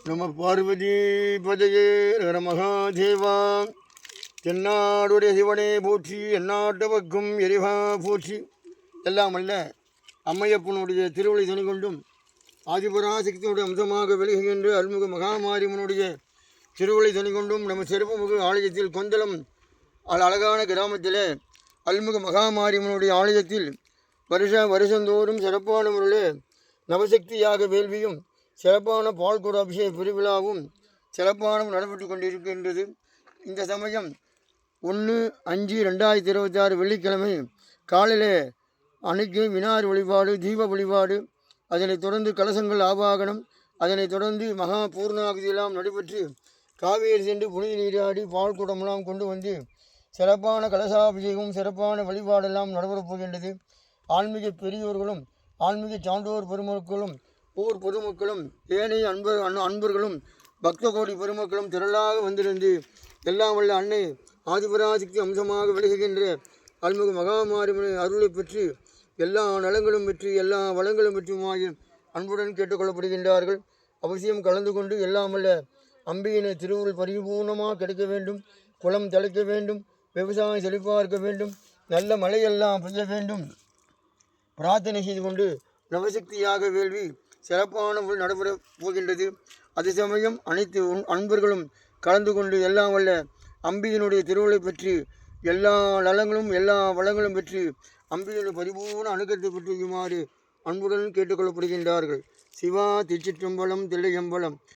நம பார்வதி பதையே நர மகாதேவா. தென்னாடுடைய சிவனே போற்றி, எந்நாட்டவர்க்கும் எரிவா போற்றி. எல்லாம் அல்ல அம்மையப்பனுடைய திருவள்ளி துணை கொண்டும் ஆதிபராசக்தியுடைய அம்சமாக விலகுகின்ற அருள்மிகு மகாமாரியம்மனுடைய திருவள்ளி துணை கொண்டும் நம்ம சிறப்புமிகு ஆலயத்தில் கொந்தளம் அழகான கிராமத்தில் அருள்மிகு மகாமாரியம்மனுடைய ஆலயத்தில் வருஷந்தோறும் சிறப்பான முறையில் நவசக்தியாக வேள்வியும் சிறப்பான பால்குட அபிஷேக பெருவிழாவும் சிறப்பான நடைபெற்று கொண்டிருக்கின்றது. இந்த சமயம் 1/5/2026 வெள்ளிக்கிழமை காலையில் அன்னைக்கு விநாயகர் வழிபாடு, தீப வழிபாடு, அதனைத் தொடர்ந்து கலசங்கள் ஆவாகனம், அதனைத் தொடர்ந்து மகா பூர்ணாகுதியெல்லாம் நடைபெற்று காவேரி சென்று புனித நீராடி பால் குடமெல்லாம் கொண்டு வந்து சிறப்பான கலசாபிஷேகம் சிறப்பான வழிபாடெல்லாம் நடைபெறப் போகின்றது. ஆன்மீக பெரியோர்களும் ஆன்மீக சான்றோர் பெருமக்களும் ஊர் பொதுமக்களும் ஏனைய அன்பர்களும் பக்த கோடி பெருமக்களும் திரளாக வந்திருந்து எல்லாம் வல்ல அன்னை ஆதிபராசக்தி அம்சமாக விலகுகின்ற அருள்மிகு மகாமாரியம்மனை அருளை பெற்று எல்லா நலங்களும் பெற்று எல்லா வளங்களும் பெற்றுமாய் அன்புடன் கேட்டுக்கொள்ளப்படுகின்றார்கள். அவசியம் கலந்து கொண்டு எல்லாம் வல்ல அம்பியினை திருவுருள் பரிபூர்ணமாக கிடைக்க வேண்டும், குளம் தழைக்க வேண்டும், விவசாயம் செழிப்பாக இருக்க வேண்டும், நல்ல மழையெல்லாம் பெய்ய வேண்டும் பிரார்த்தனை செய்து கொண்டு நவசக்தியாக வேள்வி சிறப்பான நடைபெறப் போகின்றது. அதே சமயம் அனைத்து அன்பர்களும் கலந்து கொண்டு எல்லாம் வல்ல அம்பியினுடைய திருவுருளை பெற்று எல்லா நலங்களும் எல்லா வளங்களும் பெற்று அம்பியினுடைய பரிபூர்ண அணுக்கத்தை பெற்றுமாறு அன்புடன் கேட்டுக்கொள்ளப்படுகின்றார்கள். சிவா திருச்சிற்றம்பலம் தில்லையம்பலம்.